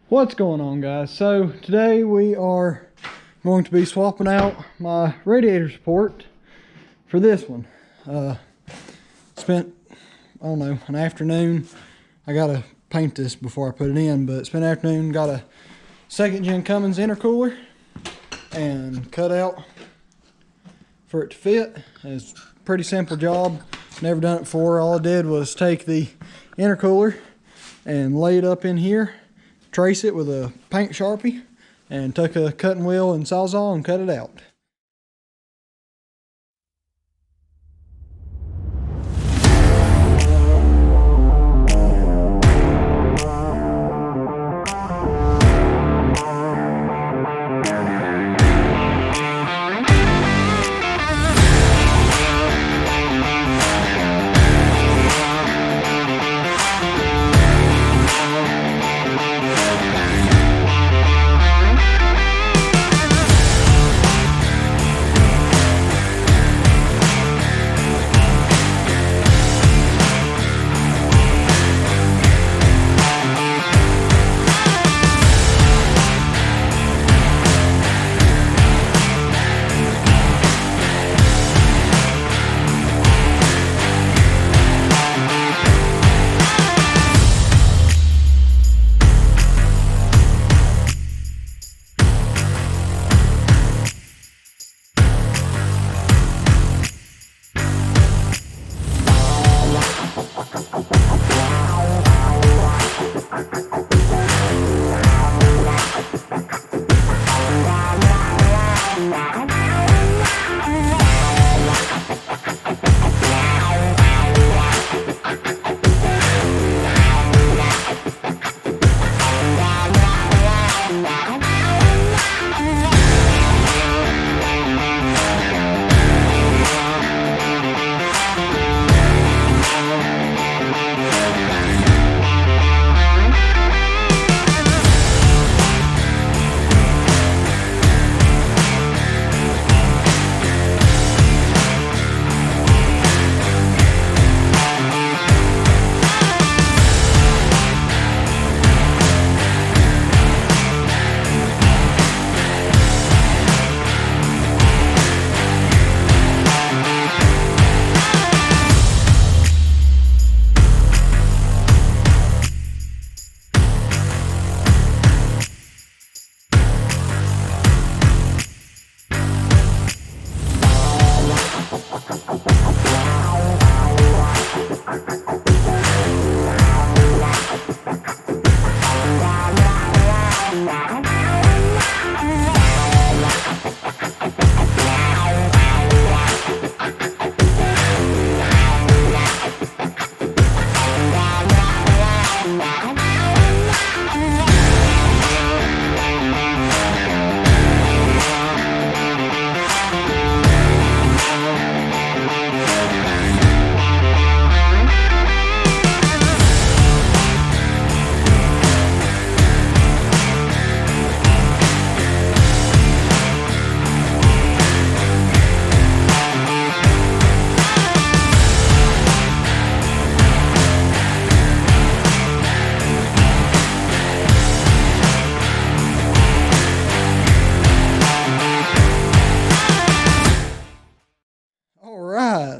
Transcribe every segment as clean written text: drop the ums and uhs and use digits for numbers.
What's going on, guys? So today we are going to be swapping out my radiator support for this one. Spent, I don't know, an afternoon. I gotta paint this before I put it in, but spent an afternoon, got a 2nd gen Cummins intercooler and cut out for it to fit. It's a pretty simple job. Never done it before. All I did was take the intercooler and lay it up in here, trace it with a paint Sharpie, and took a cutting wheel and Sawzall and cut it out.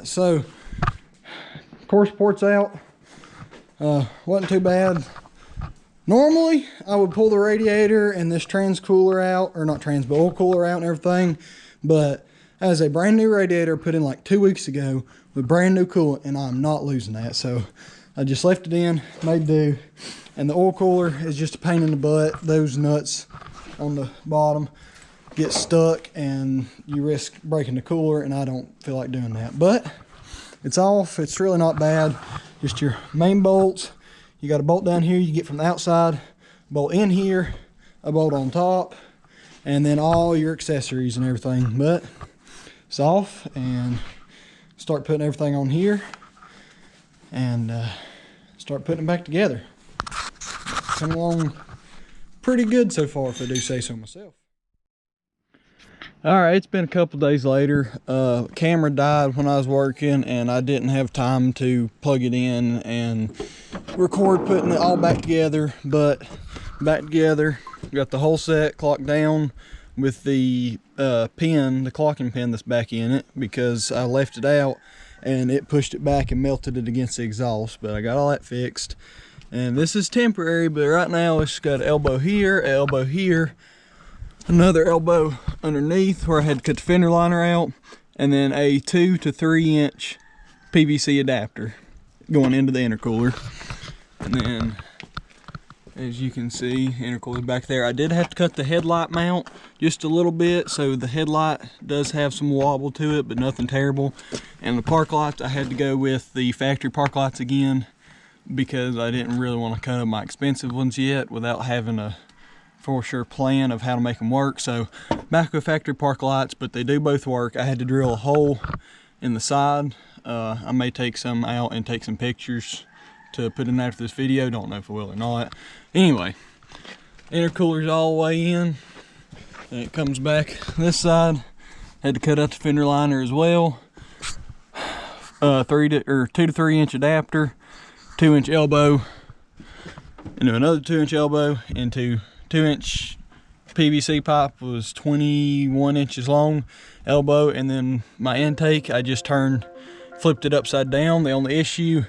So, core support's out. Wasn't too bad. Normally, I would pull the radiator and this trans cooler out, or not trans, but oil cooler out and everything. But as a brand new radiator put in like 2 weeks ago with brand new coolant, and I'm not losing that. So, I just left it in, made do. And the oil cooler is just a pain in the butt. Those nuts on the bottom get stuck and you risk breaking the cooler, and I don't feel like doing that. But it's off. It's really not bad. Just your main bolts. You got a bolt down here you get from the outside, bolt in here, a bolt on top, and then all your accessories and everything. But it's off, and start putting everything on here and start putting it back together. Come along pretty good so far, if I do say so myself. All right, it's been a couple days later. Camera died when I was working and I didn't have time to plug it in and record putting it all back together, but back together. Got the whole set clocked down with the pin, the clocking pin that's back in it, because I left it out and it pushed it back and melted it against the exhaust. But I got all that fixed, and this is temporary, but right now it's got an elbow here, another elbow underneath where I had to cut the fender liner out, and then a 2 to 3 inch PVC adapter going into the intercooler. And then, as you can see, intercooler back there. I did have to cut the headlight mount just a little bit, so the headlight does have some wobble to it, but nothing terrible. And the park lights, I had to go with the factory park lights again, because I didn't really want to cut my expensive ones yet without having a for sure plan of how to make them work. So back with factory park lights, but they do both work. I had to drill a hole in the side. I may take some out and take some pictures to put in after this video. Don't know if I will or not. Anyway, intercooler's all the way in, and it comes back this side. Had to cut out the fender liner as well. 2 to 3 inch adapter, 2 inch elbow, into another 2 inch elbow, into 2 inch PVC pipe was 21 inches long elbow, and then my intake I just flipped it upside down. The only issue,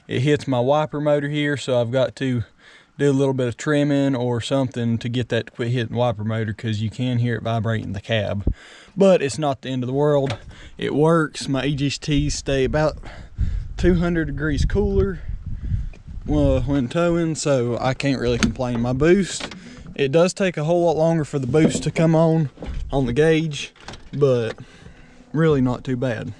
it hits my wiper motor here, so I've got to do a little bit of trimming or something to get that to quit hitting the wiper motor, because you can hear it vibrating the cab. But it's not the end of the world. It works. My EGTs stay about 200 degrees cooler when towing, so I can't really complain. My boost, it does take a whole lot longer for the boost to come on the gauge, but really not too bad.